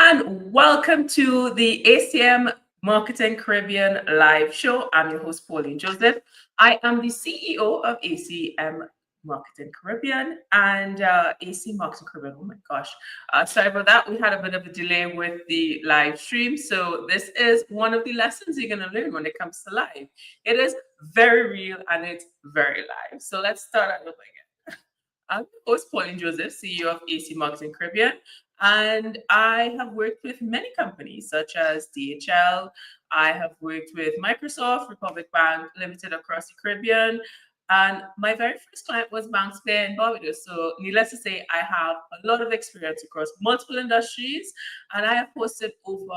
And welcome to the ACM Marketing Caribbean live show. I'm your host, Pauline Joseph. I am the CEO of ACM Marketing Caribbean and AC Marketing Caribbean. Oh my gosh. Sorry about that. We had a bit of a delay with the live stream. So, this is one of the lessons you're going to learn when it comes to live. It is very real and it's very live. So, let's start out with I'm your host, Pauline Joseph, CEO of AC Marketing Caribbean, and I have worked with many companies such as DHL. I have worked with Microsoft, Republic Bank Limited across the Caribbean, and my very first client was Banks Bay in Barbados. So, needless to say, I have a lot of experience across multiple industries, and I have hosted over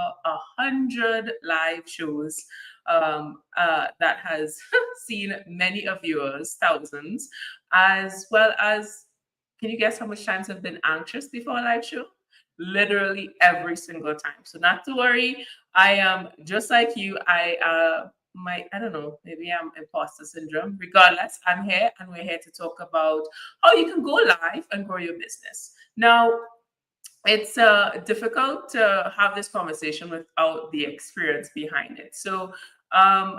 100 live shows that has seen many of viewers, thousands, as well as, can you guess how much times I've been anxious before a live show? Literally every single time. So not to worry, I am just like you. I don't know, maybe I'm imposter syndrome. Regardless, I'm here and we're here to talk about how you can go live and grow your business. Now, it's difficult to have this conversation without the experience behind it. So um,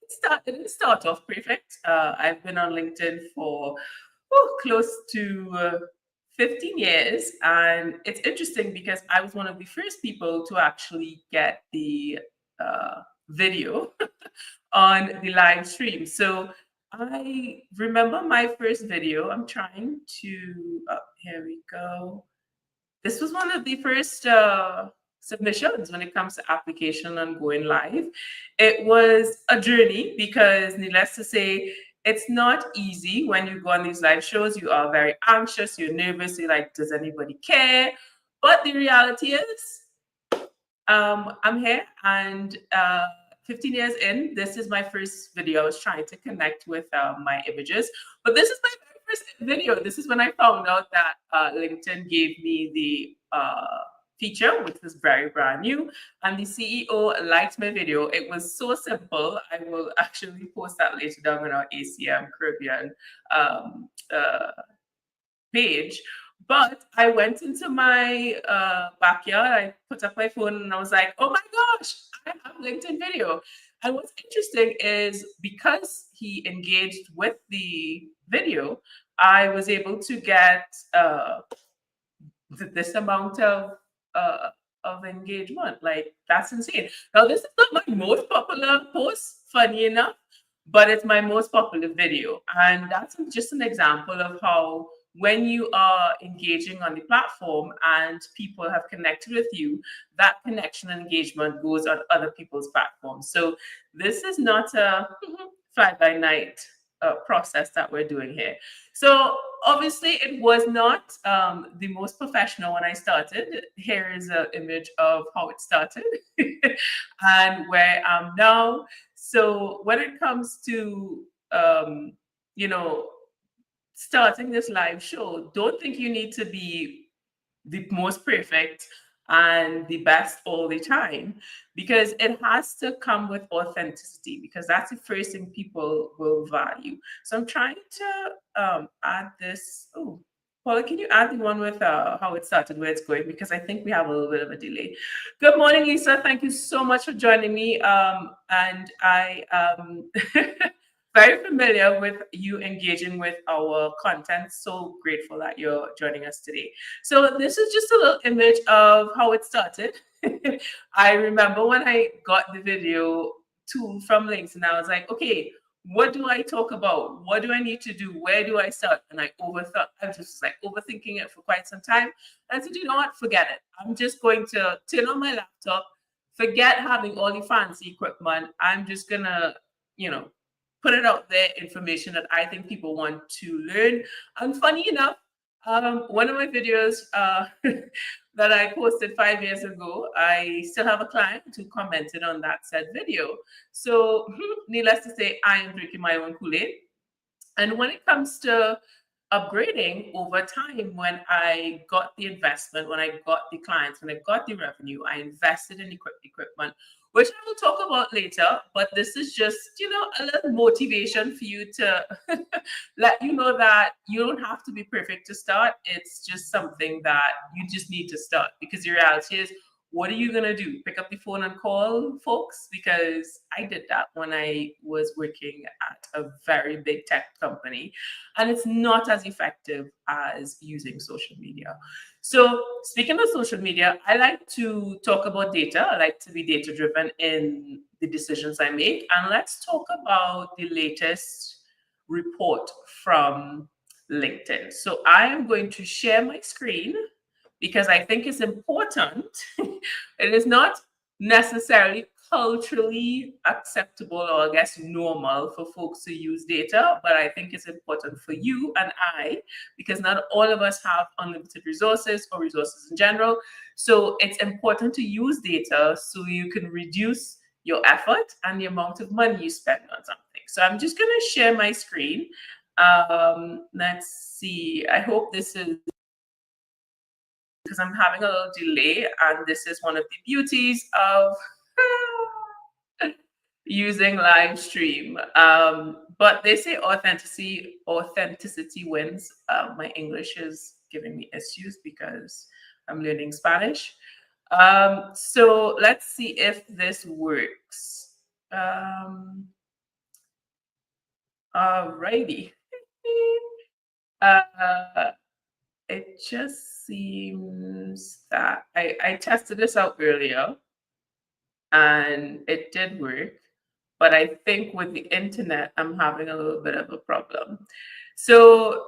it didn't start off perfect. I've been on LinkedIn for close to 15 years. And it's interesting because I was one of the first people to actually get the video on the live stream. So I remember my first video. I'm trying to, here we go. This was one of the first submissions when it comes to application and going live. It was a journey because, needless to say, it's not easy when you go on these live shows. You are very anxious, you're nervous, you're like, does anybody care? But the reality is, I'm here and 15 years in, this is my first video. I was trying to connect with my images, but this is my very first video. This is when I found out that LinkedIn gave me the feature, which was very brand new, and the CEO liked my video. It was so simple. I will actually post that later down on our ACM Caribbean page. But I went into my backyard, I put up my phone, and I was like, oh my gosh, I have LinkedIn video. And what's interesting is because he engaged with the video, I was able to get this amount of engagement. Like, that's insane. Now, this is not my most popular post, funny enough, but it's my most popular video. And that's just an example of how when you are engaging on the platform and people have connected with you, that connection and engagement goes on other people's platforms. So this is not a fly by night process that we're doing here. So obviously it was not the most professional when I started. Here is an image of how it started and where I am now. So when it comes to you know, starting this live show, don't think you need to be the most perfect and the best all the time, because it has to come with authenticity, because that's the first thing people will value. So I'm trying to add this. Oh, Paula, can you add the one with how it started, where it's going? Because I think we have a little bit of a delay. Good morning, Lisa. Thank you so much for joining me. And I very familiar with you engaging with our content. So grateful that you're joining us today. So this is just a little image of how it started. I remember when I got the video tool from Links, and I was like, okay, what do I talk about? What do I need to do? Where do I start? And I overthought, I was just like overthinking it for quite some time. And I said, you know what, forget it. I'm just going to turn on my laptop, forget having all the fancy equipment. I'm just gonna, you know, put it out there, information that I think people want to learn. And funny enough, one of my videos that I posted 5 years ago, I still have a client who commented on that said video. So, needless to say, I am drinking my own Kool-Aid. And when it comes to upgrading over time, when I got the investment, when I got the clients, when I got the revenue, I invested in equipment. which I will talk about later. But this is just, a little motivation for you to let you know that you don't have to be perfect to start. It's just something that you just need to start, because the reality is, what are you going to do? Pick up the phone and call folks? Because I did that when I was working at a very big tech company, and it's not as effective as using social media. So, speaking of social media, I like to talk about data. I like to be data driven in the decisions I make. And let's talk about the latest report from LinkedIn. So, I am going to share my screen because I think it's important. It is not necessarily culturally acceptable, or I guess normal, for folks to use data, but I think it's important for you and I, because not all of us have unlimited resources or resources in general. So it's important to use data so you can reduce your effort and the amount of money you spend on something. So I'm just going to share my screen. Let's see. I hope this is, because I'm having a little delay, and this is one of the beauties of using live stream. But they say authenticity wins. My English is giving me issues because I'm learning Spanish. So let's see if this works. Alrighty. uh, it just seems that I tested this out earlier and it did work. But I think with the internet, I'm having a little bit of a problem. So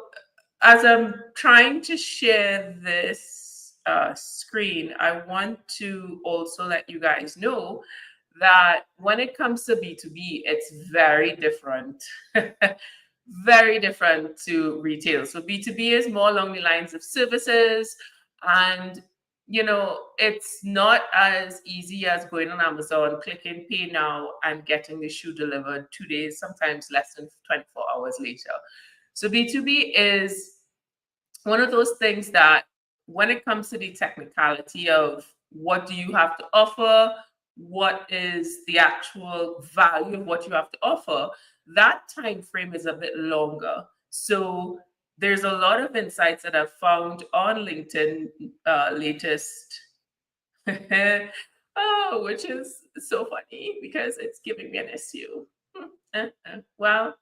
as I'm trying to share this screen, I want to also let you guys know that when it comes to B2B, it's very different. Very different to retail. So B2B is more along the lines of services, and it's not as easy as going on Amazon, clicking pay now, and getting the shoe delivered 2 days, sometimes less than 24 hours later. So B2B is one of those things that, when it comes to the technicality of what do you have to offer, what is the actual value of what you have to offer, that time frame is a bit longer. So there's a lot of insights that I've found on LinkedIn latest. Oh, which is so funny because it's giving me an issue. Well,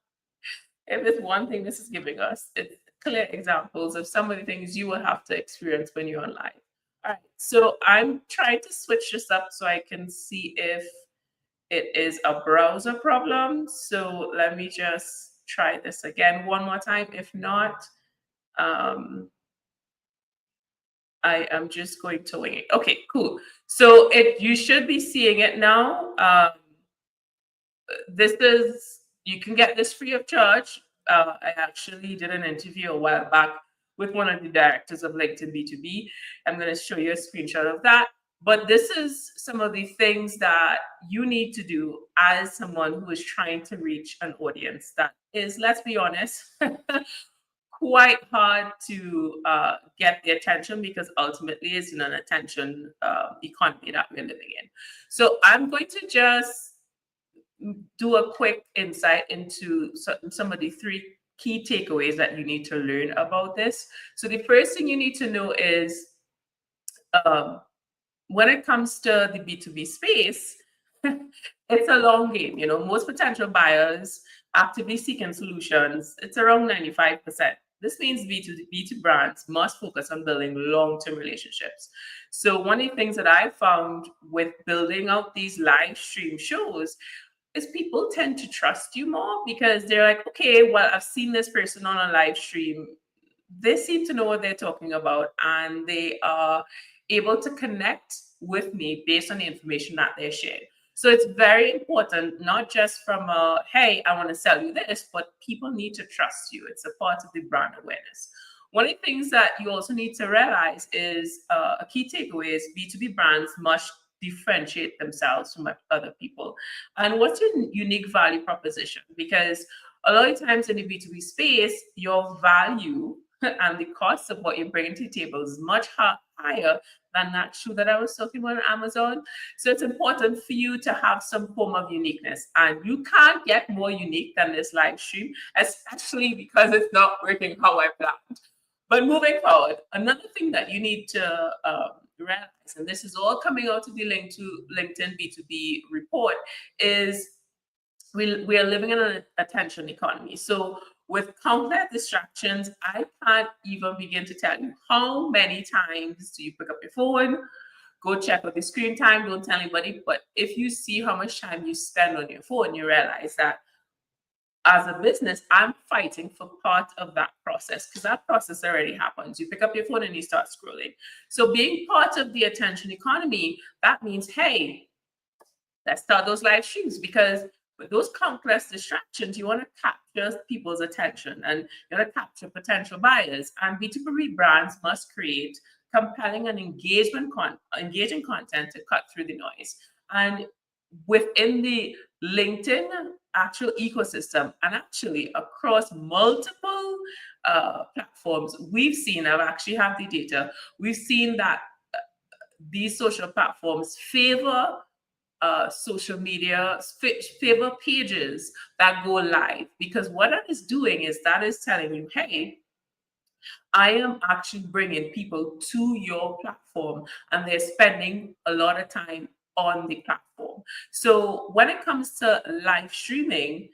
if it's one thing this is giving us, it's clear examples of some of the things you will have to experience when you're online. All right, so I'm trying to switch this up so I can see if it is a browser problem. So let me just try this again one more time. If not, I am just going to wing it. Okay, cool. So you should be seeing it now. This is, you can get this free of charge. I actually did an interview a while back with one of the directors of LinkedIn B2B. I'm going to show you a screenshot of that. But this is some of the things that you need to do as someone who is trying to reach an audience that is, let's be honest, quite hard to get the attention, because ultimately it's an attention economy that we're living in. So I'm going to just do a quick insight into some of the three key takeaways that you need to learn about this. So the first thing you need to know is, when it comes to the B2B space, it's a long game. Most potential buyers actively seeking solutions, it's around 95%. This means B2B brands must focus on building long-term relationships. So one of the things that I found with building out these live stream shows is people tend to trust you more, because they're like, okay, well, I've seen this person on a live stream. They seem to know what they're talking about, and they are able to connect with me based on the information that they're sharing. So it's very important, not just from a, hey, I want to sell you this, but people need to trust you. It's a part of the brand awareness. One of the things that you also need to realize is, a key takeaway is B2B brands must differentiate themselves from other people. And what's your unique value proposition? Because a lot of times in the B2B space, your value and the cost of what you're bringing to the table is much higher than that shoe that I was talking about on Amazon. So it's important for you to have some form of uniqueness. And you can't get more unique than this live stream, especially because it's not working how I planned. But moving forward, another thing that you need to realize, and this is all coming out of the LinkedIn B2B report, is we are living in an attention economy. So with countless distractions, I can't even begin to tell you how many times do you pick up your phone, go check out the screen time, don't tell anybody. But if you see how much time you spend on your phone, you realize that as a business, I'm fighting for part of that process because that process already happens. You pick up your phone and you start scrolling. So being part of the attention economy, that means, hey, let's start those live streams, because with those countless distractions, you want to capture people's attention and you want to capture potential buyers. And B2B brands must create compelling and engaging content to cut through the noise. And within the LinkedIn actual ecosystem, and actually across multiple platforms, we've seen, I've actually have the data, we've seen that these social platforms favor social media, favor pages that go live, because what that is doing is that is telling you, hey, I am actually bringing people to your platform and they're spending a lot of time on the platform. So when it comes to live streaming,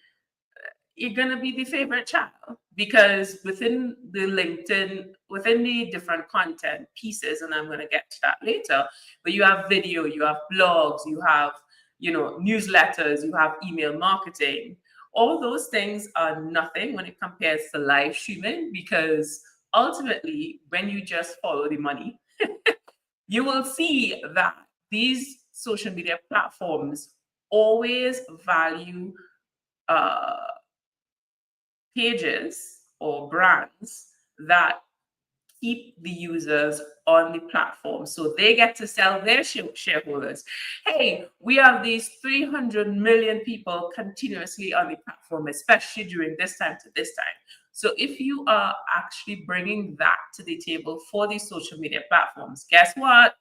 you're going to be the favorite child, because within the LinkedIn, within the different content pieces, and I'm going to get to that later, but you have video, you have blogs, you have, newsletters, you have email marketing. All those things are nothing when it compares to live streaming, because ultimately, when you just follow the money, you will see that these social media platforms always value pages or brands that keep the users on the platform, so they get to sell their shareholders. Hey, we have these 300 million people continuously on the platform, especially during this time to this time. So if you are actually bringing that to the table for these social media platforms, guess what?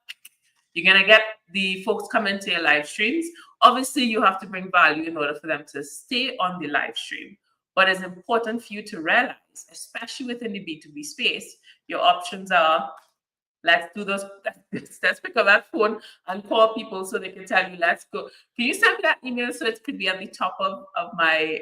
You're going to get the folks coming to your live streams. Obviously, you have to bring value in order for them to stay on the live stream. But it's important for you to realize, especially within the B2B space, your options are, let's do those, let's pick up that phone and call people so they can tell you, let's go. Can you send me that email so it could be at the top of my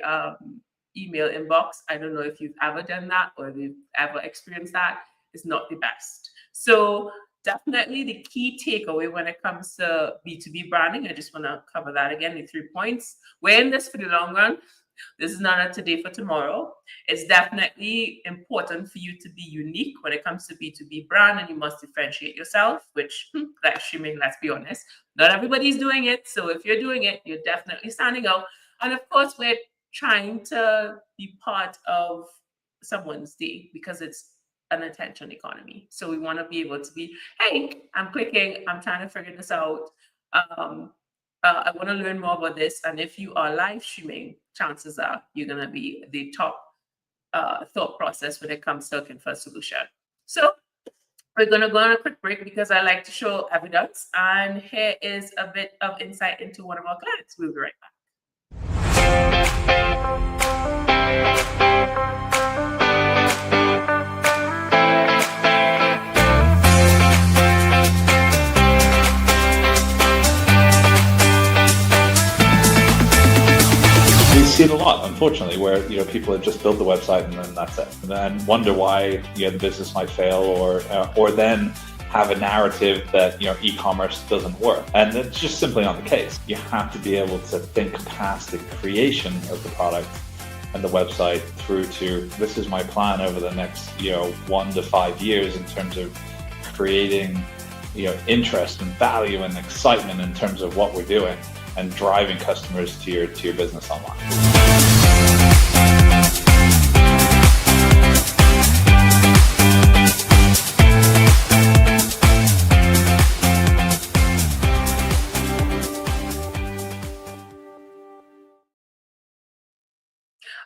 email inbox? I don't know if you've ever done that or if you've ever experienced that. It's not the best. So definitely the key takeaway when it comes to B2B branding, I just want to cover that again, the 3 points. We're in this for the long run. This is not a today for tomorrow. It's definitely important for you to be unique when it comes to B2B brand, and you must differentiate yourself, which live streaming, let's be honest, not everybody's doing it. So if you're doing it, you're definitely standing out. And of course, we're trying to be part of someone's day because it's an attention economy. So we want to be able to be, hey, I'm clicking, I'm trying to figure this out. I want to learn more about this. And if you are live streaming, chances are you're going to be the top thought process when it comes to looking for a solution. So we're going to go on a quick break because I like to show evidence. And here is a bit of insight into one of our clients. We'll be right back. We see it a lot, unfortunately, where people have just built the website and then that's it, and then wonder why the business might fail, or then have a narrative that e-commerce doesn't work, and it's just simply not the case. You have to be able to think past the creation of the product and the website through to, this is my plan over the next 1 to 5 years in terms of creating interest and value and excitement in terms of what we're doing, and driving customers to your business online.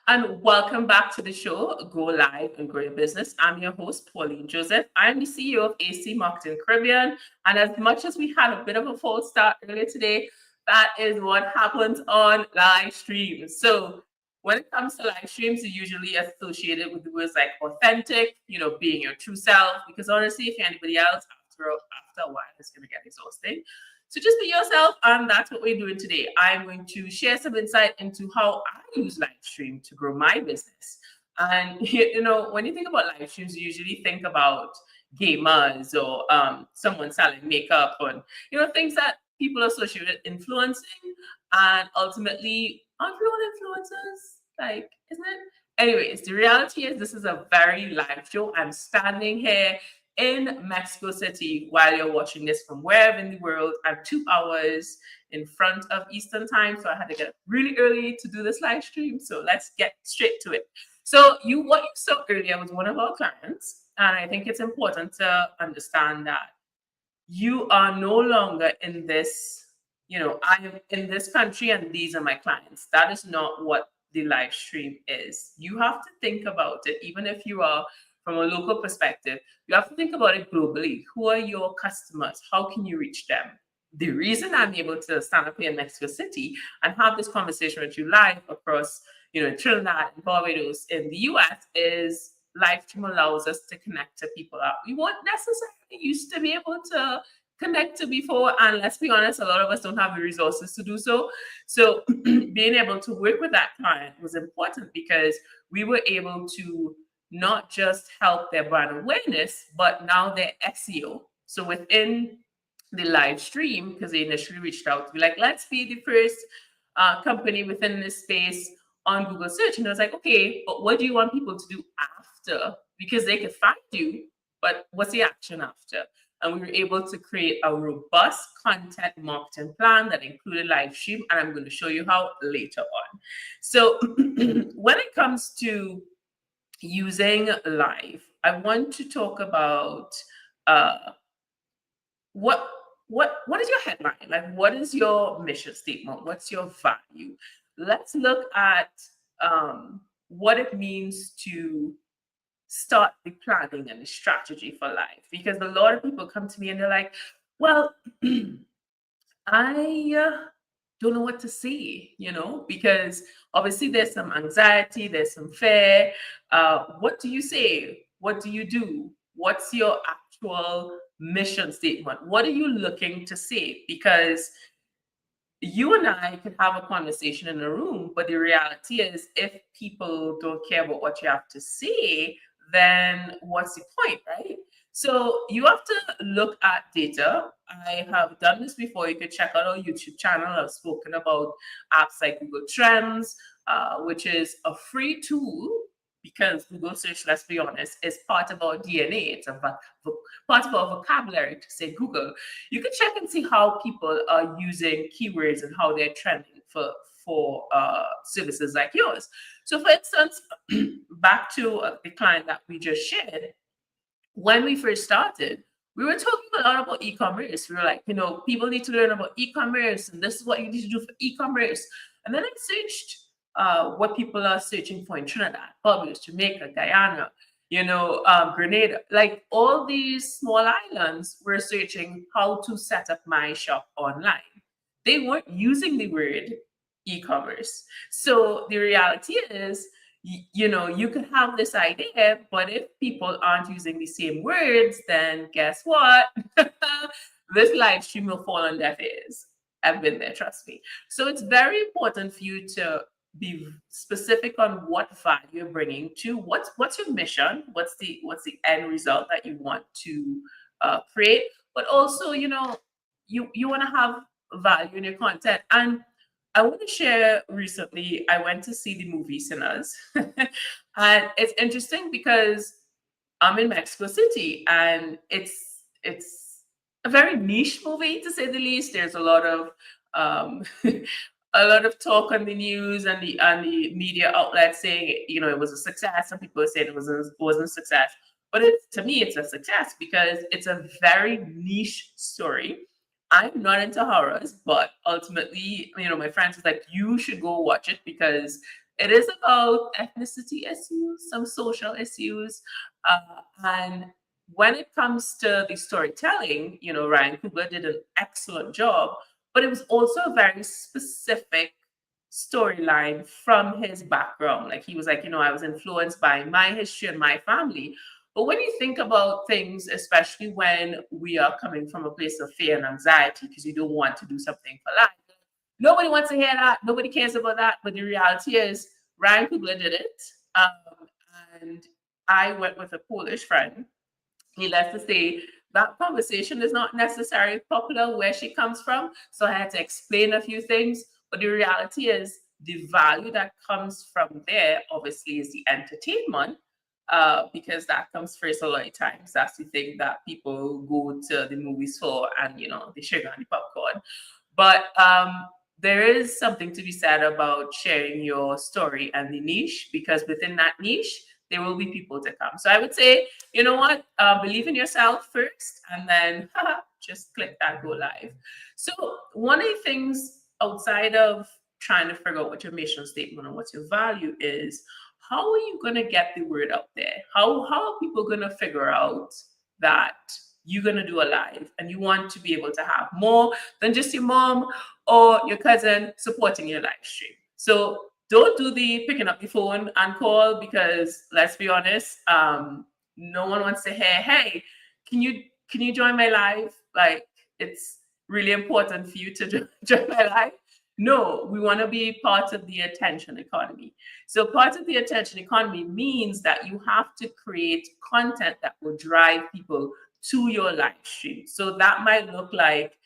And welcome back to the show, Go Live and Grow Your Business. I'm your host, Pauline Joseph. I'm the CEO of AC Marketing Caribbean. And as much as we had a bit of a false start earlier today, that is what happens on live streams. So when it comes to live streams, they're usually associated with the words like authentic, being your true self. Because honestly, if you're anybody else, after a while, it's going to get exhausting. So just be yourself, and that's what we're doing today. I'm going to share some insight into how I use live stream to grow my business. And when you think about live streams, you usually think about gamers or someone selling makeup and things that people associate with influencing, and ultimately aren't we all influencers? Like, isn't it? Anyways, the reality is this is a very live show. I'm standing here in Mexico City while you're watching this from wherever in the world. I'm 2 hours in front of Eastern time, so I had to get up really early to do this live stream. So let's get straight to it. So what you saw earlier was one of our clients, and I think it's important to understand that you are no longer in this, I am in this country and these are my clients. That is not what the live stream is. You have to think about it, even if you are from a local perspective, you have to think about it globally. Who are your customers? How can you reach them? The reason I'm able to stand up here in Mexico City and have this conversation with you live across, Trinidad and Barbados in the US is live stream allows us to connect to people that we weren't necessarily used to be able to connect to before. And let's be honest, a lot of us don't have the resources to do so. So being able to work with that client was important because we were able to not just help their brand awareness, but now their SEO. So within the live stream, because they initially reached out to be like, let's be the first company within this space on Google search. And I was like, okay, but what do you want people to do after? Because they could find you, but what's the action after? And we were able to create a robust content marketing plan that included live stream. And I'm going to show you how later on. So when it comes to using live, I want to talk about what is your headline? Like, what is your mission statement? What's your value? Let's look at what it means to start the planning and the strategy for life. Because a lot of people come to me and they're like, well, I don't know what to say, because obviously there's some anxiety, there's some fear. What do you say? What do you do? What's your actual mission statement? What are you looking to say? Because you and I can have a conversation in a room, but the reality is if people don't care about what you have to say, then what's the point, right? So you have to look at data. I have done this before. You can check out our YouTube channel. I've spoken about apps like Google Trends, which is a free tool because Google search, let's be honest, is part of our DNA. It's part of our vocabulary to say Google. You can check and see how people are using keywords and how they're trending for services like yours. So for instance, back to the client that we just shared, when we first started, we were talking a lot about e-commerce. We were like, people need to learn about e-commerce and this is what you need to do for e-commerce. And then I searched what people are searching for in Trinidad, Barbados, Jamaica, Guyana, Grenada, like all these small islands were searching how to set up my shop online. They weren't using the word e-commerce. So the reality is, you could have this idea, but if people aren't using the same words, then guess what? This live stream will fall on deaf ears. I've been there, trust me. So it's very important for you to be specific on what value you're bringing to what's your mission, what's the end result that you want to create, but also you want to have value in your content. And I want to share recently, I went to see the movie Sinners. And it's interesting because I'm in Mexico City and it's a very niche movie to say the least. There's a lot of a lot of talk on the news and the media outlets saying, it was a success. Some people are saying it wasn't a success. But to me, it's a success because it's a very niche story. I'm not into horrors, but ultimately, my friends was like, you should go watch it because It is about ethnicity issues, some social issues, and when it comes to the storytelling, Ryan Coogler did an excellent job, but it was also a very specific storyline from his background. Like he was like, I was influenced by my history and my family. But when you think about things, especially when we are coming from a place of fear and anxiety because you don't want to do something for life, nobody wants to hear that. Nobody cares about that. But the reality is, Ryan Coogler did it. And I went with a Polish friend. He left to say that conversation is not necessarily popular where she comes from. So I had to explain a few things. But the reality is, the value that comes from there, obviously, is the entertainment. Because that comes first a lot of times. That's the thing that people go to the movies for, and the sugar and the popcorn. But there is something to be said about sharing your story and the niche, because within that niche, there will be people to come. So I would say, you know what, believe in yourself first, and then just click that go live. So one of the things outside of trying to figure out what your mission statement and what your value is, how are you going to get the word out there? How are people going to figure out that you're going to do a live and you want to be able to have more than just your mom or your cousin supporting your live stream? So don't do the picking up the phone and call, because let's be honest, no one wants to hear, hey, can you join my live? Like, it's really important for you to join my live. No, we want to be part of the attention economy. So part of the attention economy means that you have to create content that will drive people to your live stream. So that might look like,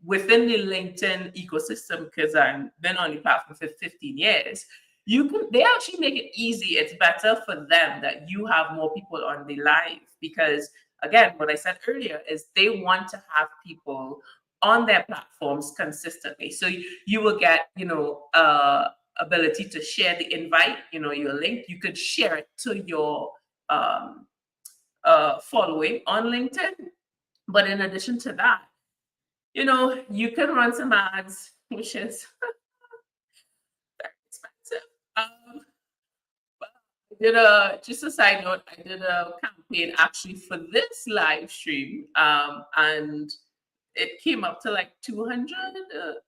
within the LinkedIn ecosystem, because I've been on the platform for 15 years, they actually make it easy. It's better for them that you have more people on the live, because again, what I said earlier is they want to have people on their platforms consistently. So you will get, ability to share the invite, your link. You could share it to your following on LinkedIn. But in addition to that, you can run some ads, which is very expensive. Just a side note, I did a campaign actually for this live stream, and it came up to like $200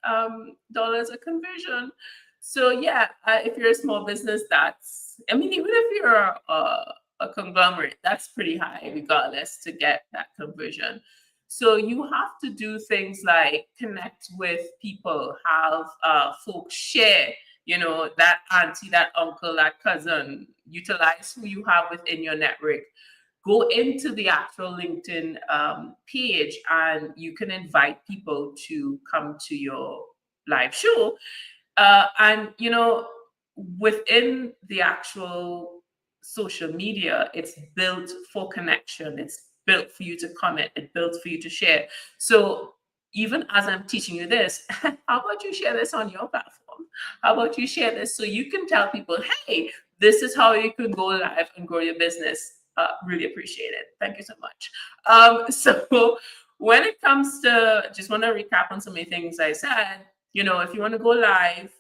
a conversion. So yeah, if you're a small business, even if you're a conglomerate, that's pretty high regardless to get that conversion. So you have to do things like connect with people, have folks share, that auntie, that uncle, that cousin, utilize who you have within your network. Go into the actual LinkedIn page, and you can invite people to come to your live show. And within the actual social media, it's built for connection. It's built for you to comment. It's built for you to share. So even as I'm teaching you this, how about you share this on your platform? How about you share this so you can tell people, hey, this is how you can go live and grow your business. Really appreciate it. Thank you so much. So when it comes to, just want to recap on some of the things I said, if you want to go live,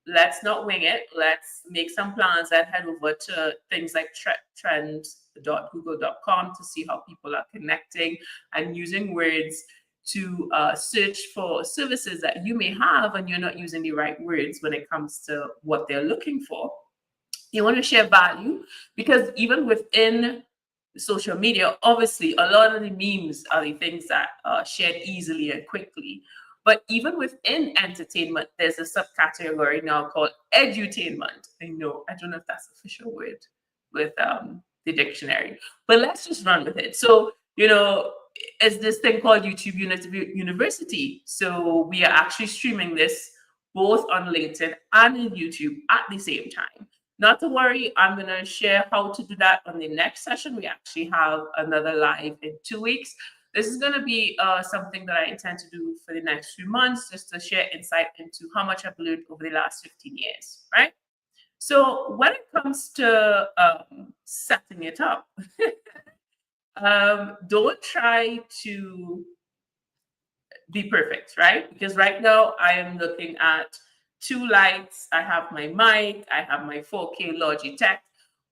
let's not wing it. Let's make some plans and head over to things like trends.google.com to see how people are connecting and using words to search for services that you may have and you're not using the right words when it comes to what they're looking for. You want to share value, because even within social media, obviously, a lot of the memes are the things that are shared easily and quickly. But even within entertainment, there's a subcategory now called edutainment. I don't know if that's an official word with the dictionary, but let's just run with it. So, it's this thing called YouTube University. So we are actually streaming this both on LinkedIn and in YouTube at the same time. Not to worry, I'm going to share how to do that on the next session. We actually have another live in 2 weeks. This is going to be something that I intend to do for the next few months, just to share insight into how much I've learned over the last 15 years, right? So when it comes to setting it up, don't try to be perfect, right? Because right now I am looking at 2 lights, I have my mic, I have my 4K Logitech.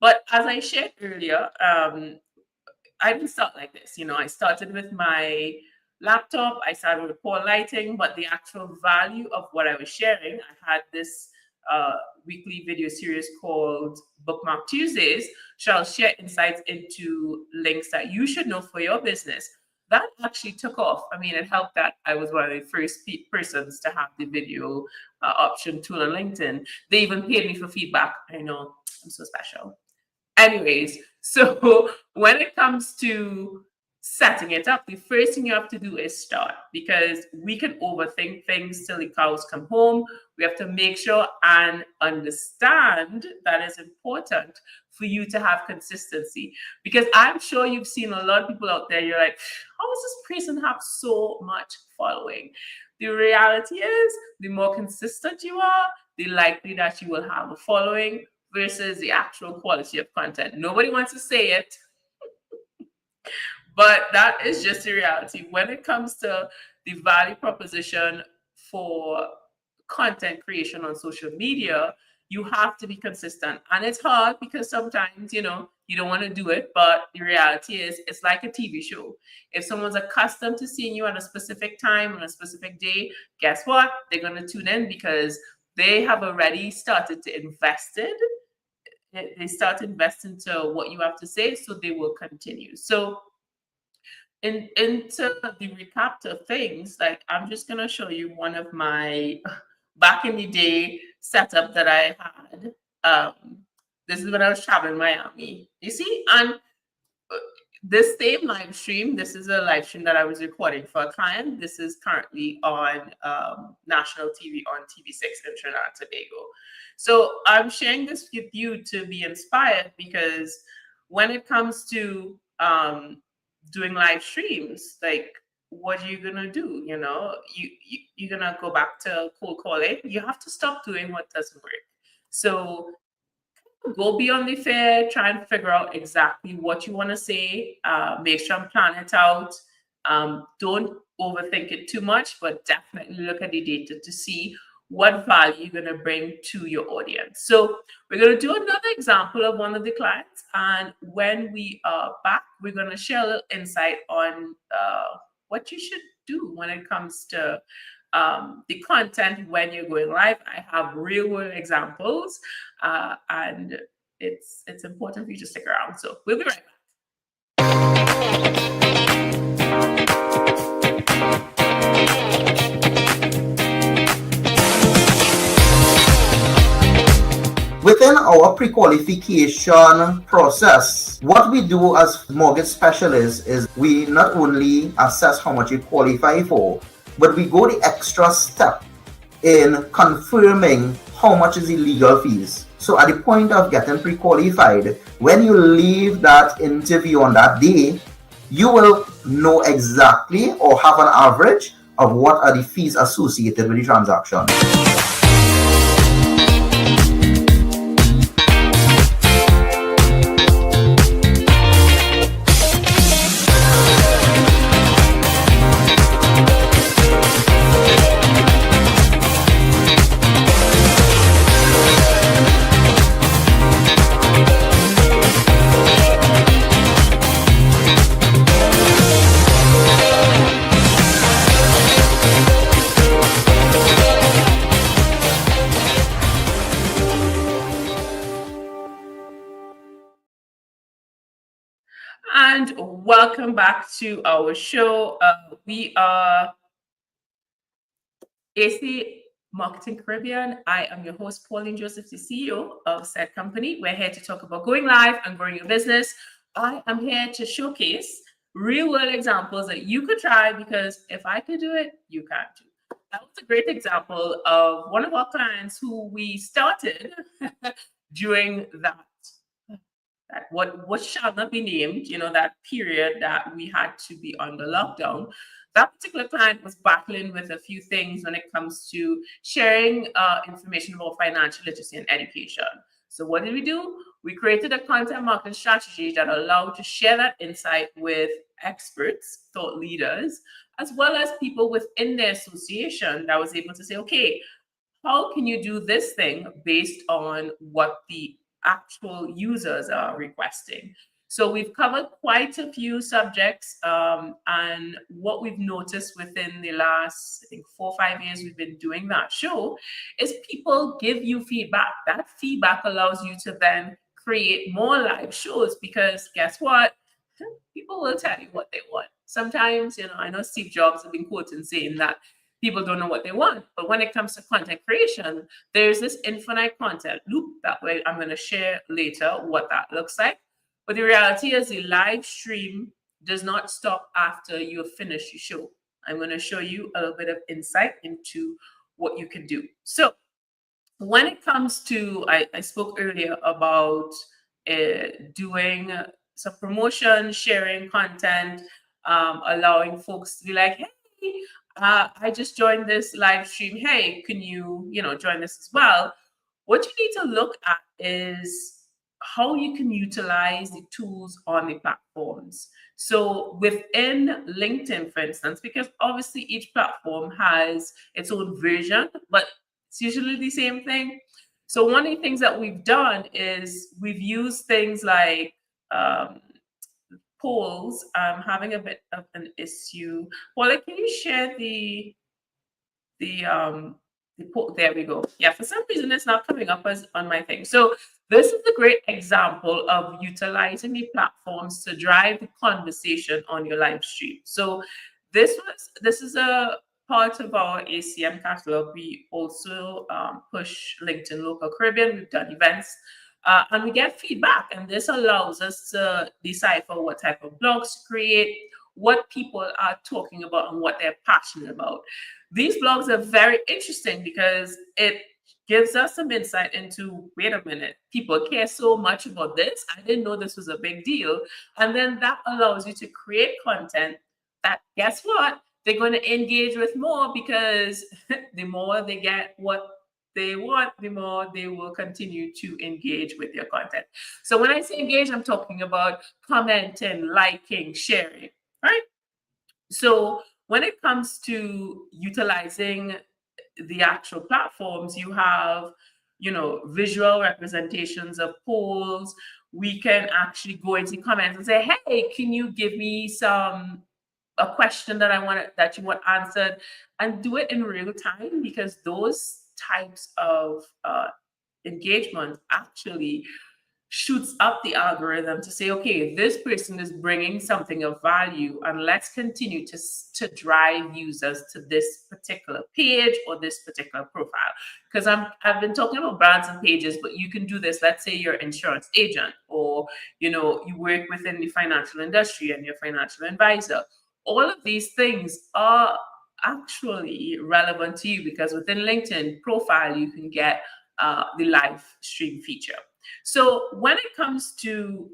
But as I shared earlier, I didn't start like this. I started with my laptop, I started with poor lighting, but the actual value of what I was sharing, I had this weekly video series called Bookmark Tuesdays, shall share insights into links that you should know for your business. That actually took off. I mean, it helped that I was one of the first persons to have the video option tool on LinkedIn. They even paid me for feedback. I know, I'm so special. Anyways, so when it comes to setting it up, the first thing you have to do is start, because we can overthink things till the cows come home. We have to make sure and understand that it's important for you to have consistency, because I'm sure you've seen a lot of people out there. You're like, how does this person have so much following? The reality is, the more consistent you are, the likely that you will have a following versus the actual quality of content. Nobody wants to say it, but that is just the reality. When it comes to the value proposition for content creation on social media, you have to be consistent. And it's hard because sometimes, you don't want to do it. But the reality is, it's like a TV show. If someone's accustomed to seeing you at a specific time on a specific day, guess what? They're going to tune in because they have already started to invest in. They start investing into what you have to say, so they will continue. So into the recap of things, like I'm just gonna show you one of my back in the day setup that I had. This is when I was traveling Miami. You see, and this same live stream, this is a live stream that I was recording for a client. This is currently on national TV on TV6 in Trinidad and Tobago. So I'm sharing this with you to be inspired, because when it comes to doing live streams, like, what are you gonna do? You're gonna go back to cold calling. You have to stop doing what doesn't work. So go beyond the fair, try and figure out exactly what you want to say. Make sure and plan it out. Don't overthink it too much, but definitely look at the data to see what value you're going to bring to your audience. So we're going to do another example of one of the clients. And when we are back, we're going to share a little insight on what you should do when it comes to the content when you're going live. I have real world examples, and it's important for you to stick around. So we'll be right back. Within our pre-qualification process, what we do as mortgage specialists is we not only assess how much you qualify for, but we go the extra step in confirming how much is the legal fees. So at the point of getting pre-qualified, when you leave that interview on that day, you will know exactly or have an average of what are the fees associated with the transaction. And welcome back to our show. We are AC Marketing Caribbean. I am your host, Pauline Joseph, the CEO of said company. We're here to talk about going live and growing your business. I am here to showcase real world examples that you could try, because if I could do it, you can too. That was a great example of one of our clients who we started during that what shall not be named, that period that we had to be under lockdown. That particular client was battling with a few things when it comes to sharing information about financial literacy and education. So what did we do? We created a content marketing strategy that allowed to share that insight with experts, thought leaders, as well as people within their association that was able to say, okay, how can you do this thing based on what the actual users are requesting? So we've covered quite a few subjects, and what we've noticed within the last, I think, 4 or 5 years we've been doing that show is people give you feedback. That feedback allows you to then create more live shows, because guess what? People will tell you what they want. Sometimes, I know Steve Jobs has been quoted saying that people don't know what they want. But when it comes to content creation, there's this infinite content loop. That way, I'm going to share later what that looks like. But the reality is the live stream does not stop after you have finished your show. I'm going to show you a little bit of insight into what you can do. So when it comes to, I spoke earlier about doing some promotion, sharing content, allowing folks to be like, hey, I just joined this live stream. Hey, can you, join this as well? What you need to look at is how you can utilize the tools on the platforms. So within LinkedIn, for instance, because obviously each platform has its own version, but it's usually the same thing. So one of the things that we've done is we've used things like polls. I'm having a bit of an issue. Paula, can you share the poll? There we go. Yeah, for some reason it's not coming up as on my thing. So this is a great example of utilizing the platforms to drive the conversation on your live stream. So this is a part of our ACM catalog. We also push LinkedIn Local Caribbean. We've done events. And we get feedback, and this allows us to decipher what type of blogs to create, what people are talking about, and what they're passionate about. These blogs are very interesting because it gives us some insight into, wait a minute, people care so much about this. I didn't know this was a big deal. And then that allows you to create content that, guess what? They're going to engage with more, because the more they get what they want, the more they will continue to engage with your content. So when I say engage, I'm talking about commenting, liking, sharing, right? So when it comes to utilizing the actual platforms, you have, visual representations of polls. We can actually go into comments and say, hey, can you give me a question that you want answered, and do it in real time, because those types of engagement actually shoots up the algorithm to say, okay, this person is bringing something of value, and let's continue to drive users to this particular page or this particular profile. Because I've been talking about brands and pages, but you can do this. Let's say you're an insurance agent, or you work within the financial industry and you're a financial advisor. All of these things are actually relevant to you, because within LinkedIn profile you can get the live stream feature. So when it comes to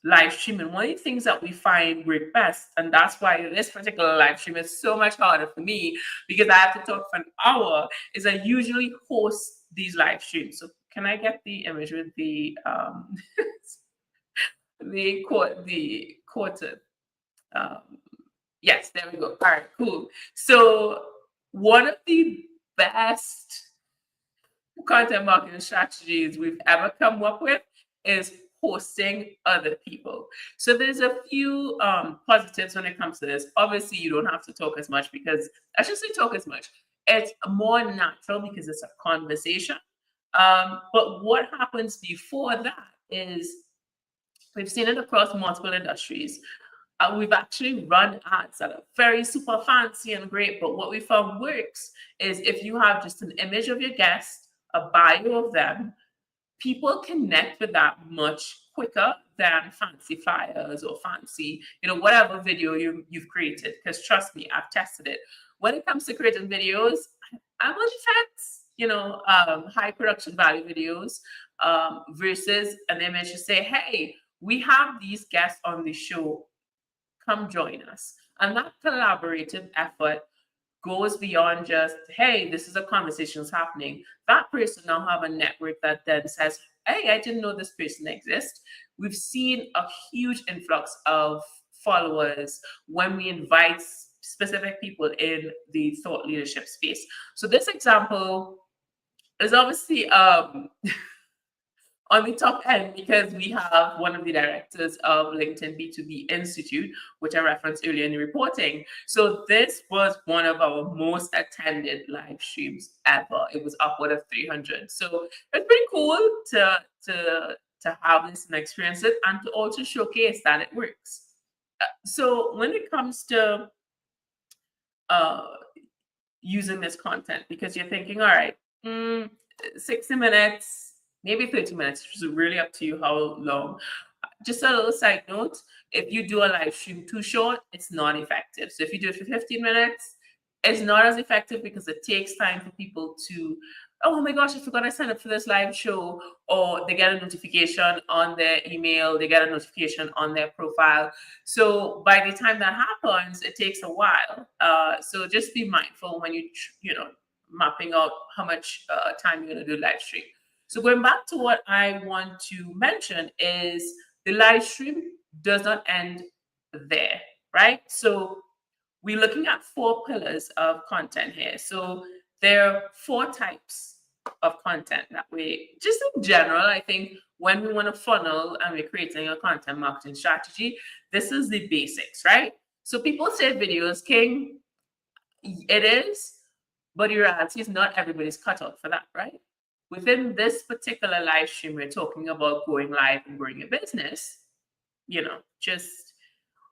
live streaming, one of the things that we find work best, and that's why this particular live stream is so much harder for me, because I have to talk for an hour, is I usually host these live streams. So can I get the image with the the quarter? Yes, there we go. All right, cool. So one of the best content marketing strategies we've ever come up with is hosting other people. So there's a few positives when it comes to this. Obviously, you don't have to talk as much, because I should say talk as much. It's more natural because it's a conversation. But what happens before that is, we've seen it across multiple industries. We've actually run ads that are very super fancy and great, but what we found works is if you have just an image of your guest, a bio of them, people connect with that much quicker than fancy flyers or fancy, whatever video you've created. Because trust me, I've tested it. When it comes to creating videos, I'm on the fence, high production value videos versus an image to say, hey, we have these guests on the show, come join us. And that collaborative effort goes beyond just, hey, this is a conversation that's happening. That person now have a network that then says, hey, I didn't know this person exists. We've seen a huge influx of followers when we invite specific people in the thought leadership space. So this example is obviously on the top end because we have one of the directors of LinkedIn B2B Institute, which I referenced earlier in the reporting. So this was one of our most attended live streams ever. It was upward of 300. So it's pretty cool to have this and experience it, and to also showcase that it works. So when it comes to using this content, because you're thinking, all right, 60 minutes, maybe 30 minutes, which is really up to you how long. Just a little side note, if you do a live stream too short, it's not effective. So if you do it for 15 minutes, it's not as effective because it takes time for people to, oh my gosh, I forgot I signed up for this live show, or they get a notification on their email, they get a notification on their profile. So by the time that happens, it takes a while. So just be mindful when mapping out how much time you're going to do live stream. So going back to what I want to mention is the live stream does not end there, right? So we're looking at 4 pillars of content here. So there are 4 types of content that we, just in general, I think when we want to funnel and we're creating a content marketing strategy, this is the basics, right? So people say video is king. It is, but the reality is not everybody's cut out for that, right? Within this particular live stream, we're talking about going live and growing your business. We're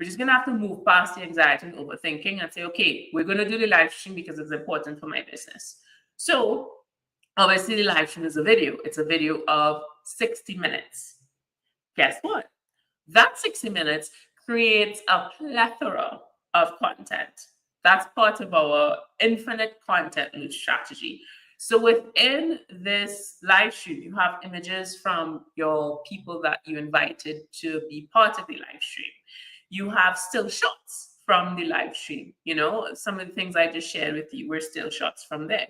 just going to have to move past the anxiety and overthinking and say, okay, we're going to do the live stream because it's important for my business. So obviously the live stream is a video. It's a video of 60 minutes. Guess what? That 60 minutes creates a plethora of content. That's part of our infinite content loop strategy. So within this live stream, you have images from your people that you invited to be part of the live stream. You have still shots from the live stream. Some of the things I just shared with you were still shots from there.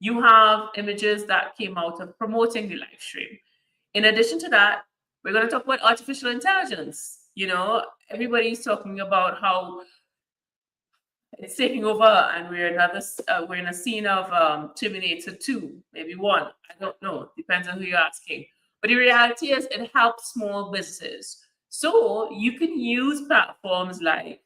You have images that came out of promoting the live stream. In addition to that, we're going to talk about artificial intelligence. Everybody's talking about how it's taking over, and we're in a scene of Terminator 2, maybe 1. I don't know. Depends on who you're asking. But the reality is it helps small businesses. So you can use platforms like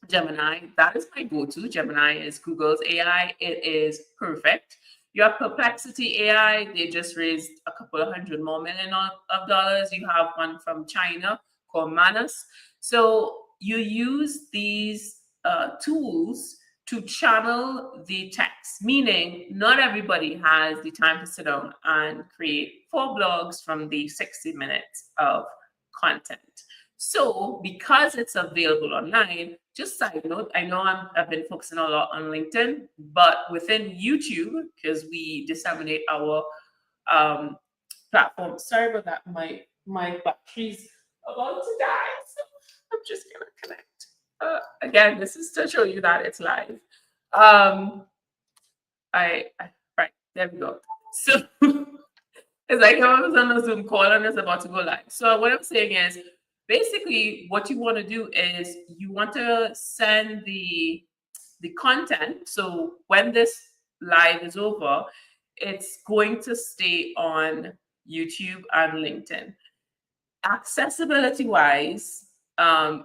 Gemini. That is my go-to. Gemini is Google's AI. It is perfect. You have Perplexity AI. They just raised a couple of $100 million of dollars. You have one from China called Manus. So you use these tools to channel the text, meaning not everybody has the time to sit down and create 4 blogs from the 60 minutes of content. So because it's available online, just side note, I know I've been focusing a lot on LinkedIn, but within YouTube, because we disseminate our platform. Sorry about that, my battery's about to die, so I'm just gonna connect. Again, this is to show you that it's live. Right, there we go. So it's like I was on a Zoom call and it's about to go live. So what I'm saying is, basically, what you want to do is you want to send the content. So when this live is over, it's going to stay on YouTube and LinkedIn. Accessibility-wise,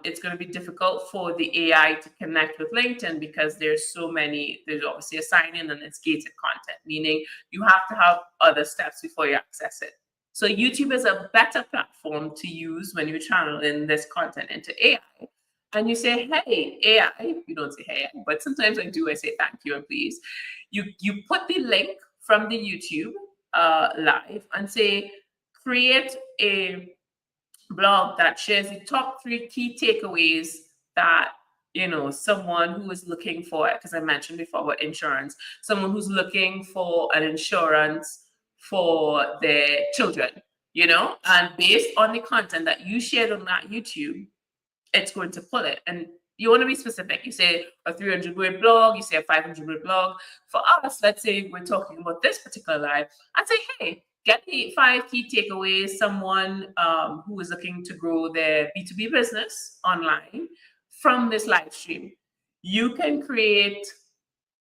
it's going to be difficult for the AI to connect with LinkedIn because there's obviously a sign-in and it's gated content, meaning you have to have other steps before you access it. So YouTube is a better platform to use when you're channeling this content into AI. And you say, hey, AI, you don't say hey, but sometimes I do, I say thank you and please. You put the link from the YouTube live and say, create a blog that shares the top 3 key takeaways that someone who is looking for, because I mentioned before about insurance, someone who's looking for an insurance for their children, and based on the content that you shared on that YouTube, it's going to pull it. And you want to be specific. You say a 300-word blog, you say a 500-word blog. For us, let's say we're talking about this particular live, I'd say, hey, get the 5 key takeaways, someone who is looking to grow their B2B business online from this live stream. you can create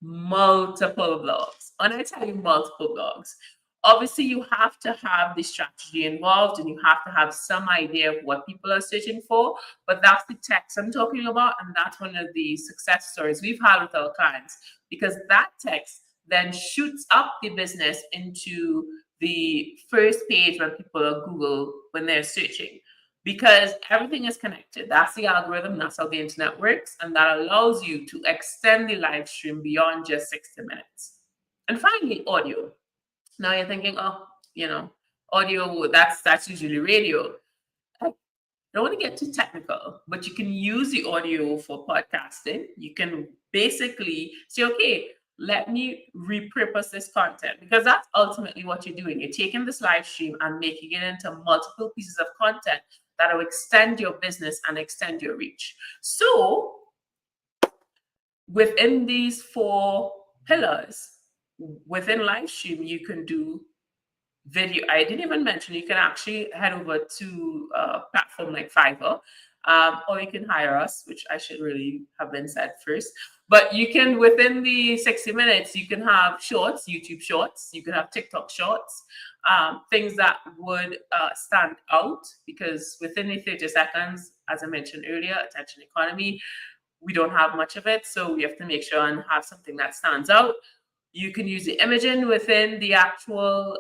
multiple blogs. When I tell you multiple blogs, obviously you have to have the strategy involved and you have to have some idea of what people are searching for. But that's the text I'm talking about. And that's one of the success stories we've had with our clients, because that text then shoots up the business into the first page when people are Google, when they're searching, because everything is connected. That's the algorithm. That's how the internet works. And that allows you to extend the live stream beyond just 60 minutes. And finally, audio. Now you're thinking, oh, audio, that's usually radio. I don't want to get too technical, but you can use the audio for podcasting. You can basically say, okay, let me repurpose this content, because that's ultimately what you're doing. You're taking this live stream and making it into multiple pieces of content that will extend your business and extend your reach. So within these 4 pillars, within live stream, you can do video. I didn't even mention you can actually head over to a platform like Fiverr, or you can hire us, which I should really have been said first. But you can, within the 60 minutes, you can have shorts, YouTube shorts, you can have TikTok shorts, things that would stand out, because within the 30 seconds, as I mentioned earlier, attention economy, we don't have much of it. So we have to make sure and have something that stands out. You can use the imaging within the actual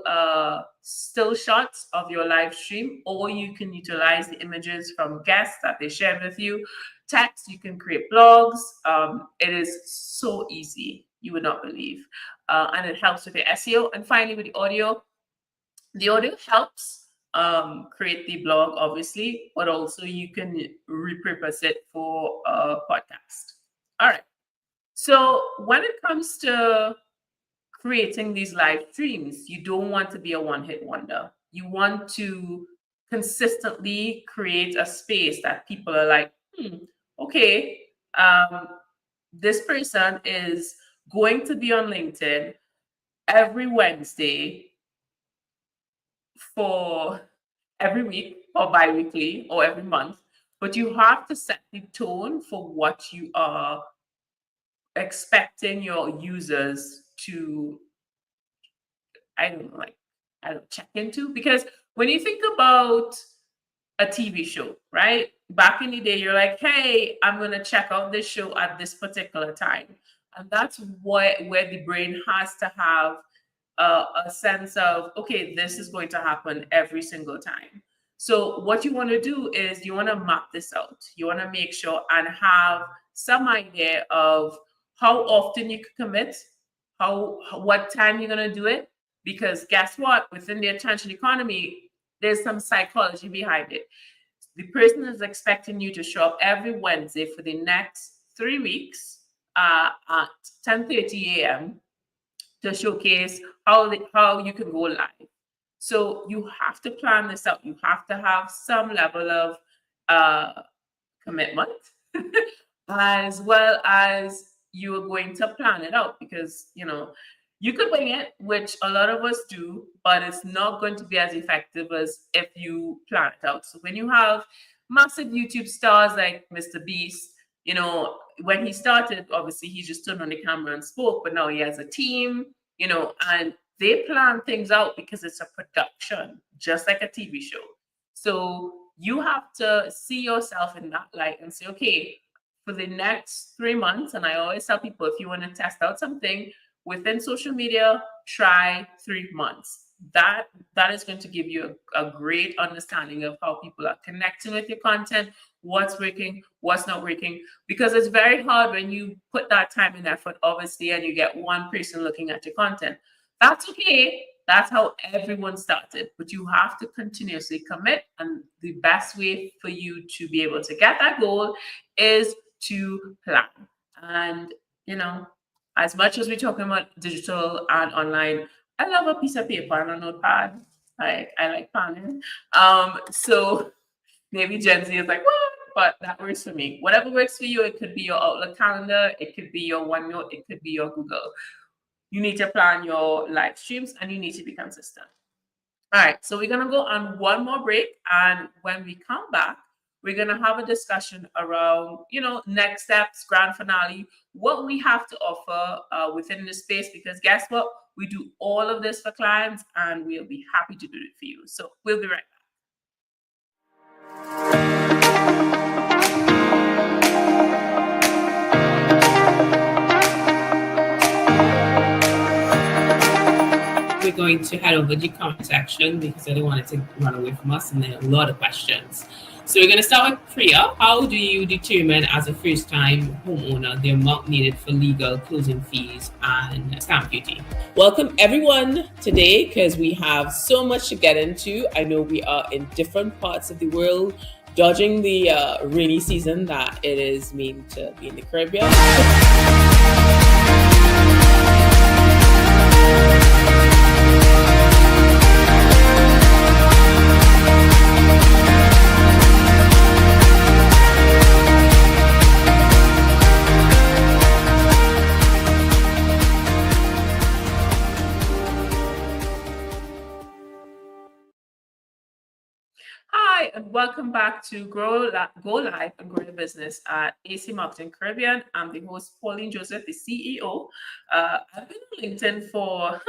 still shots of your live stream, or you can utilize the images from guests that they shared with you. Text, you can create blogs. It is so easy, you would not believe. And it helps with your SEO. And finally, with the audio helps create the blog, obviously, but also you can repurpose it for a podcast. All right. So when it comes to creating these live streams, you don't want to be a one-hit wonder. You want to consistently create a space that people are like, okay, this person is going to be on LinkedIn every Wednesday for every week, or bi-weekly, or every month. But you have to set the tone for what you are expecting your users to, check into. Because when you think about a TV show, right? Back in the day, you're like, hey, I'm going to check out this show at this particular time. And that's where the brain has to have a sense of, okay, this is going to happen every single time. So what you want to do is you want to map this out. You want to make sure and have some idea of how often you could commit, what time you're going to do it. Because guess what? Within the attention economy, there's some psychology behind it. The person is expecting you to show up every Wednesday for the next 3 weeks at 10:30 a.m. to showcase how you can go live. So you have to plan this out. You have to have some level of commitment, as well as you are going to plan it out, because you could wing it, which a lot of us do, but it's not going to be as effective as if you plan it out. So when you have massive YouTube stars like Mr. Beast, when he started, obviously he just turned on the camera and spoke, but now he has a team, and they plan things out because it's a production, just like a TV show. So you have to see yourself in that light and say, okay, for the next 3 months, and I always tell people, if you want to test out something within social media, try 3 months. That is going to give you a great understanding of how people are connecting with your content, what's working, what's not working, because it's very hard when you put that time and effort, obviously, and you get one person looking at your content. That's okay. That's how everyone started, but you have to continuously commit. And the best way for you to be able to get that goal is to plan. And, as much as we're talking about digital and online, I love a piece of paper and a notepad. I like planning. So maybe Gen Z is like, what? But that works for me. Whatever works for you, it could be your Outlook calendar, it could be your OneNote, it could be your Google. You need to plan your live streams and you need to be consistent. All right, so we're going to go on one more break. And when we come back, We're going to have a discussion around, next steps, grand finale, what we have to offer within the space, because guess what? We do all of this for clients and we'll be happy to do it for you. So we'll be right back. We're going to head over to the comment section because I don't want it to run away from us, and there are a lot of questions. So we're going to start with Priya. How do you determine as a first-time homeowner the amount needed for legal, closing fees, and stamp duty? Welcome everyone today, because we have so much to get into. I know we are in different parts of the world, dodging the rainy season that it is meant to be in the Caribbean. Hi, and welcome back to Go Live and Grow Your Business at AC Marketing Caribbean. I'm the host, Pauline Joseph, the CEO. I've been on LinkedIn for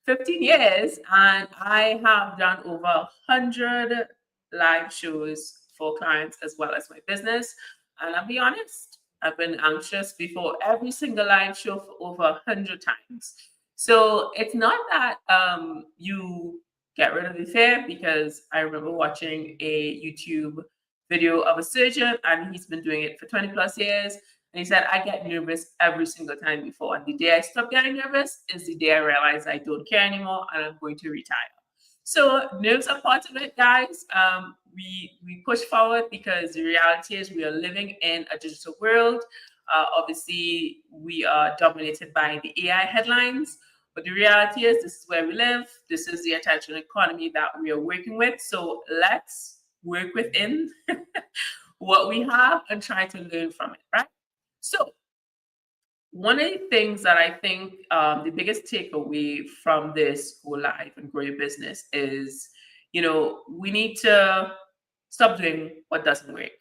15 years, and I have done over 100 live shows for clients as well as my business. And I'll be honest, I've been anxious before every single live show for over 100 times. So it's not that you get rid of the fear, because I remember watching a YouTube video of a surgeon, and he's been doing it for 20 plus years. And he said, I get nervous every single time before. And the day I stop getting nervous is the day I realize I don't care anymore and I'm going to retire. So nerves are part of it, guys. We push forward because the reality is we are living in a digital world. Obviously, we are dominated by the AI headlines. But the reality is, this is where we live. This is the attention economy that we are working with. So let's work within what we have and try to learn from it, right? So one of the things that I think the biggest takeaway from this Go Live and Grow Your Business is, we need to stop doing what doesn't work.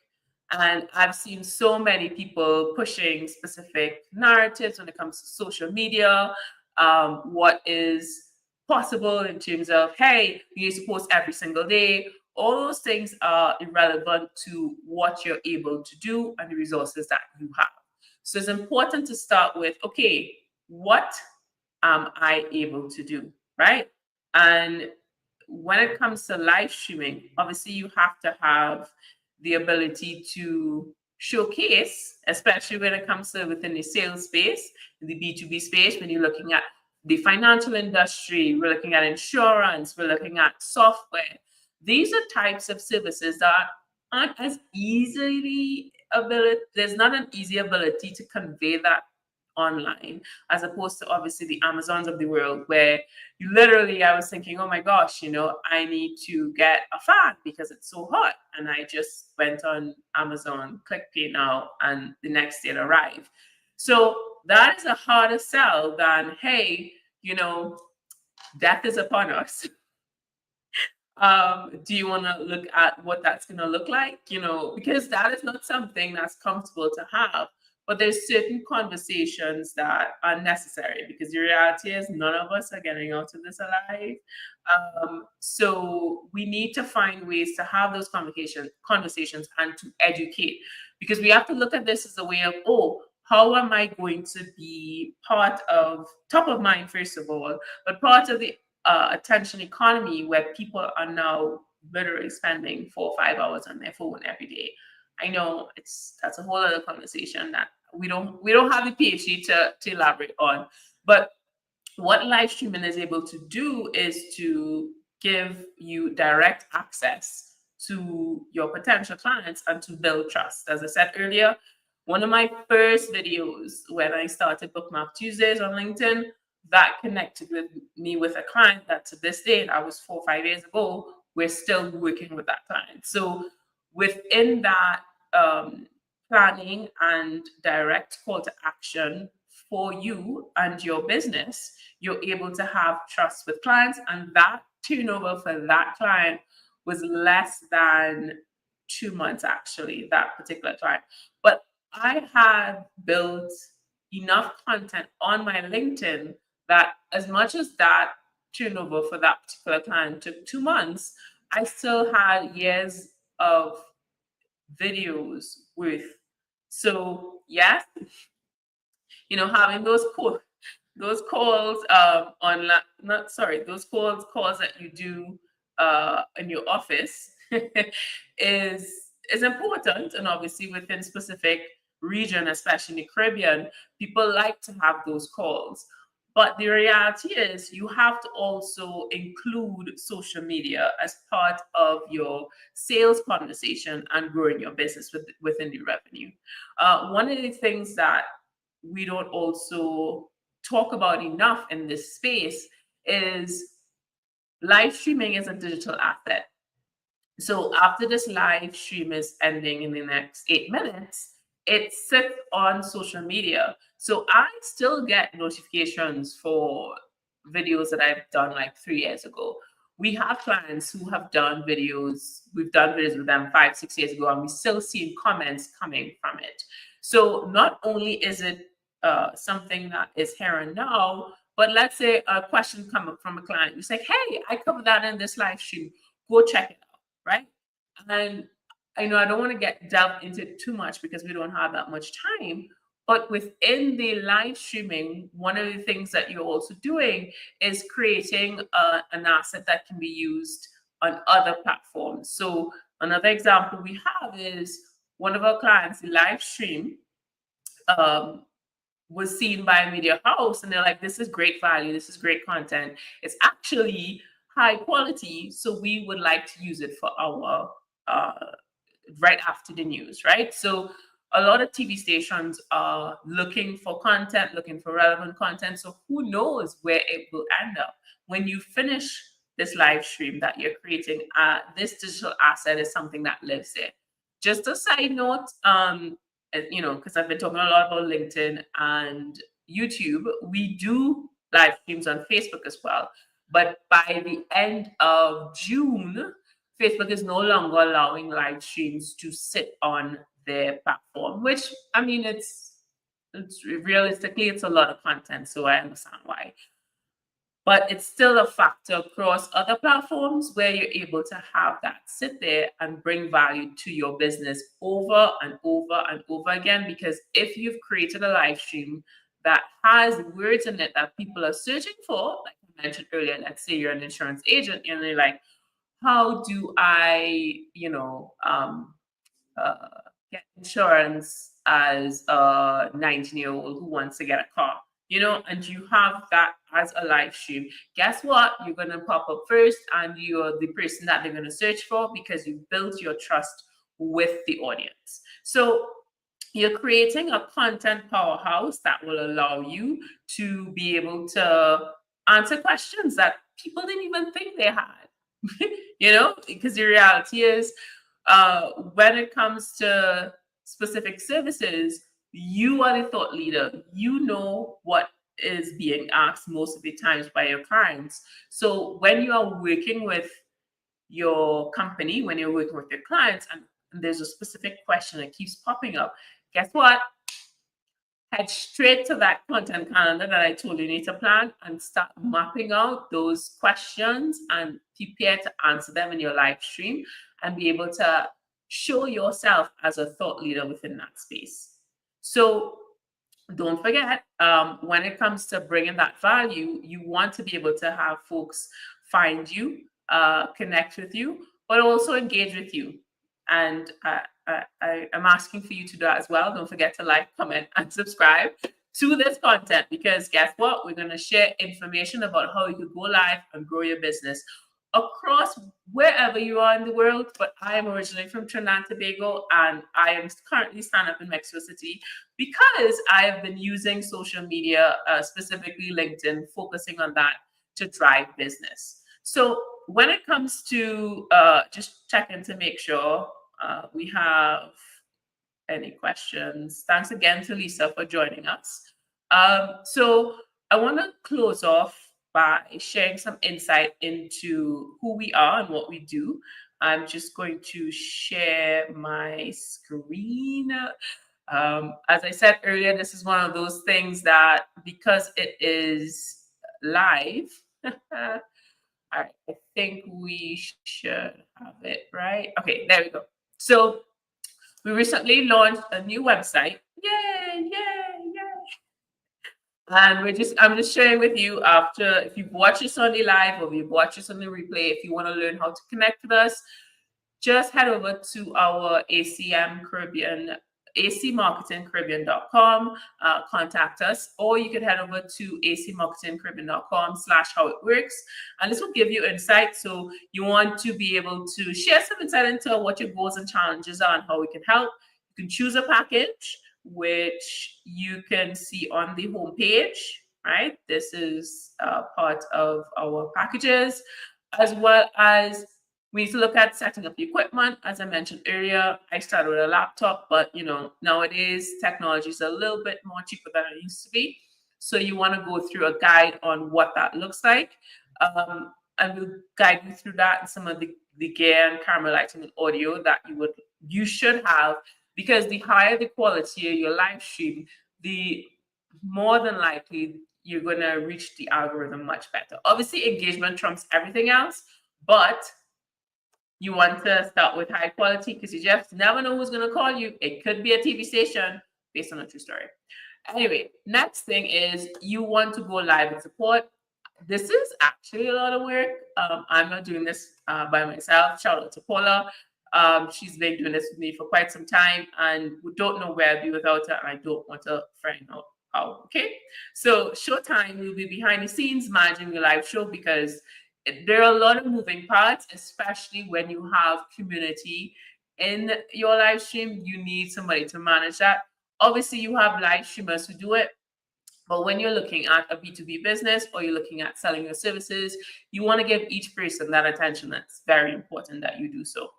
And I've seen so many people pushing specific narratives when it comes to social media. What is possible in terms of, hey, you need to post every single day. All those things are irrelevant to what you're able to do and the resources that you have. So it's important to start with, okay, what am I able to do, right? And when it comes to live streaming, obviously you have to have the ability to showcase, especially when it comes to within the sales space, the B2B space, when you're looking at the financial industry, we're looking at insurance, we're looking at software. These are types of services that aren't as easily there's not an easy ability to convey that online, as opposed to obviously the Amazons of the world, where you literally, I was thinking, oh my gosh, I need to get a fan because it's so hot. And I just went on Amazon, click pay now, and the next day it arrived. So that is a harder sell than, hey, death is upon us. Do you want to look at what that's going to look like? Because that is not something that's comfortable to have. But there's certain conversations that are necessary, because the reality is none of us are getting out of this alive. So we need to find ways to have those conversations and to educate, because we have to look at this as a way of, how am I going to be part of, top of mind, first of all, but part of the attention economy, where people are now literally spending 4 or 5 hours on their phone every day. I know that's a whole other conversation that we don't have the PhD to elaborate on. But what live streaming is able to do is to give you direct access to your potential clients and to build trust. As I said earlier, one of my first videos when I started Bookmark Tuesdays on LinkedIn, that connected with me with a client that to this day, that was 4 or 5 years ago, we're still working with that client. So within that planning and direct call to action for you and your business, you're able to have trust with clients, and that turnover for that client was less than 2 months actually, that particular time. But I had built enough content on my LinkedIn that as much as that turnover for that particular client took 2 months, I still had years of videos worth. So yes, having those calls online, not sorry, those calls that you do in your office is important, and obviously within specific region, especially in the Caribbean, people like to have those calls. But the reality is you have to also include social media as part of your sales conversation and growing your business within the revenue. One of the things that we don't also talk about enough in this space is live streaming is a digital asset. So after this live stream is ending in the next 8 minutes, it sits on social media. So I still get notifications for videos that I've done like 3 years ago. We have clients who have done videos, we've done videos with them 5, 6 years ago, and we still see comments coming from it. So not only is it something that is here and now, but let's say a question come up from a client. You say, hey, I covered that in this live stream. Go check it out, right? And I know I don't want to get delved into it too much because we don't have that much time. But within the live streaming, one of the things that you're also doing is creating an asset that can be used on other platforms. So another example we have is one of our clients, the live stream, was seen by a media house, and they're like, this is great value, this is great content. It's actually high quality, so we would like to use it for our right after the news, right? So a lot of TV stations are looking for content, looking for relevant content. So who knows where it will end up when you finish this live stream that you're creating. This digital asset is something that lives there. Just a side note, because I've been talking a lot about LinkedIn and YouTube, we do live streams on Facebook as well. But by the end of June, Facebook is no longer allowing live streams to sit on their platform, which, I mean, it's realistically, it's a lot of content, so I understand why. But it's still a factor across other platforms where you're able to have that sit there and bring value to your business over and over and over again. Because if you've created a live stream that has words in it that people are searching for, like I mentioned earlier, let's say you're an insurance agent and you're like, how do I, get insurance as a 19-year-old who wants to get a car? And you have that as a live stream. Guess what? You're going to pop up first, and you're the person that they're going to search for because you built your trust with the audience. So you're creating a content powerhouse that will allow you to be able to answer questions that people didn't even think they had. Because the reality is, when it comes to specific services, you are the thought leader. You know what is being asked most of the times by your clients. So when you are working with your company, when you're working with your clients, and there's a specific question that keeps popping up, guess what? Head straight to that content calendar that I told you need to plan and start mapping out those questions and prepare to answer them in your live stream and be able to show yourself as a thought leader within that space. So don't forget, when it comes to bringing that value, you want to be able to have folks find you, connect with you, but also engage with you. And I am asking for you to do that as well. Don't forget to like, comment, and subscribe to this content, because guess what? We're going to share information about how you can go live and grow your business across wherever you are in the world. But I am originally from Trinidad and Tobago, and I am currently standing up in Mexico City because I have been using social media, specifically LinkedIn, focusing on that to drive business. So when it comes to just checking to make sure we have any questions. Thanks again to Lisa for joining us. So I want to close off by sharing some insight into who we are and what we do. I'm just going to share my screen. As I said earlier, this is one of those things that because it is live, all right, I think we should have it, right? Okay, there we go. So we recently launched a new website. Yay, yay, yay. And I'm just sharing with you after, if you've watched this on the live or you've watched this on the replay, if you want to learn how to connect with us, just head over to our ACM Caribbean, acmarketingcaribbean.com, contact us, or you can head over to acmarketingcaribbean.com/how it works. And this will give you insight. So you want to be able to share some insight into what your goals and challenges are and how we can help. You can choose a package, which you can see on the homepage, right? This is part of our packages, as well as we need to look at setting up the equipment. As I mentioned earlier, I started with a laptop, but nowadays technology is a little bit more cheaper than it used to be. So you want to go through a guide on what that looks like. And we'll guide you through that and some of the gear and camera lighting and audio that you should have, because the higher the quality of your live stream, the more than likely you're going to reach the algorithm much better. Obviously, engagement trumps everything else, but you want to start with high quality because you just never know who's going to call you. It could be a TV station based on a true story. Anyway, next thing is you want to go live with support. This is actually a lot of work. I'm not doing this by myself. Shout out to Paula. She's been doing this with me for quite some time, and we don't know where I'd be without her, and I don't want to find out how. Okay, so Showtime will be behind the scenes managing your live show, because there are a lot of moving parts, especially when you have community in your live stream. You need somebody to manage that. Obviously, you have live streamers who do it, but when you're looking at a B2B business or you're looking at selling your services, you want to give each person that attention. That's very important that you do so.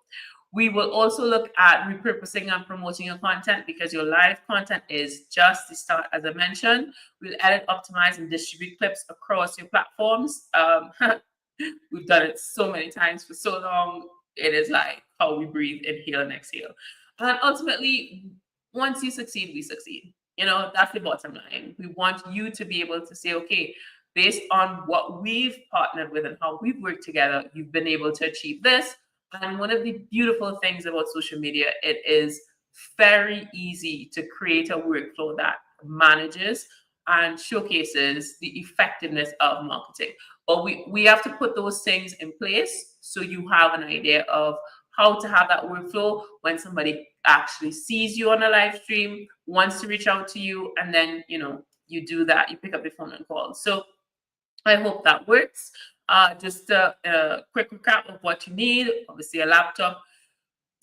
We will also look at repurposing and promoting your content, because your live content is just the start. As I mentioned, we'll edit, optimize, and distribute clips across your platforms. We've done it so many times for so long. It is like how we breathe, inhale and exhale. And ultimately, once you succeed, we succeed. That's the bottom line. We want you to be able to say, okay, based on what we've partnered with and how we've worked together, you've been able to achieve this. And one of the beautiful things about social media, it is very easy to create a workflow that manages and showcases the effectiveness of marketing. But we have to put those things in place so you have an idea of how to have that workflow when somebody actually sees you on a live stream, wants to reach out to you, and then you do that, you pick up the phone and call. So I hope that works. Just a quick recap of what you need. Obviously, a laptop,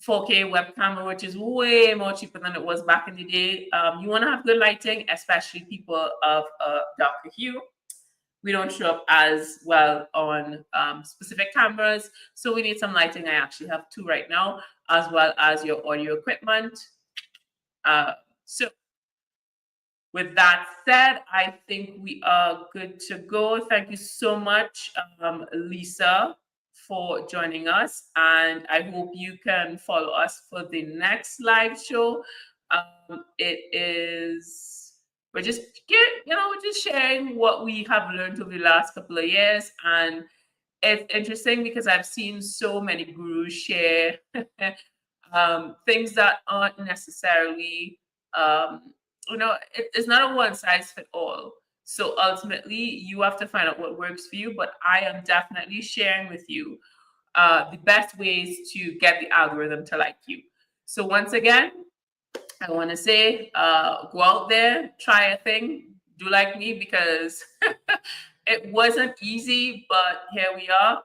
4K web camera, which is way more cheaper than it was back in the day. You want to have good lighting, especially people of a darker hue. We don't show up as well on specific cameras, so we need some lighting. I actually have two right now, as well as your audio equipment. So with that said, I think we are good to go. Thank you so much, Lisa, for joining us, and I hope you can follow us for the next live show. We're just sharing what we have learned over the last couple of years, and it's interesting because I've seen so many gurus share things that aren't necessarily it's not a one size fit all. So ultimately, you have to find out what works for you. But I am definitely sharing with you the best ways to get the algorithm to like you. So once again, I want to say, go out there, try a thing, do like me, because it wasn't easy, but here we are.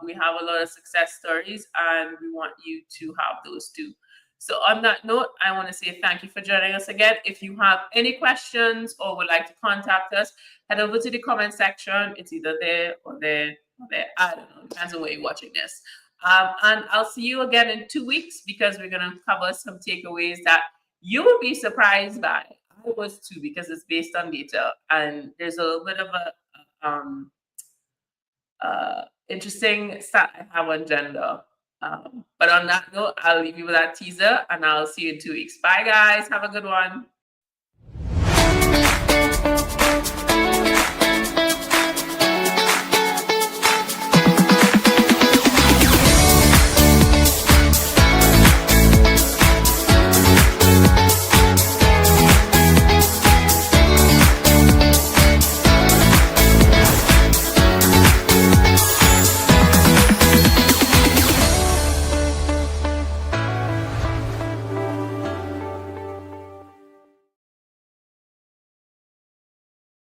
We have a lot of success stories, and we want you to have those too. So on that note, I want to say thank you for joining us again. If you have any questions or would like to contact us, head over to the comment section. It's either there or there or there. I don't know. Depends on where you're watching this. And I'll see you again in 2 weeks, because we're going to cover some takeaways that you will be surprised by. I was too, because it's based on data, and there's a little bit of a interesting stat I have on gender. But on that note, I'll leave you with that teaser and I'll see you in 2 weeks. Bye, guys. Have a good one.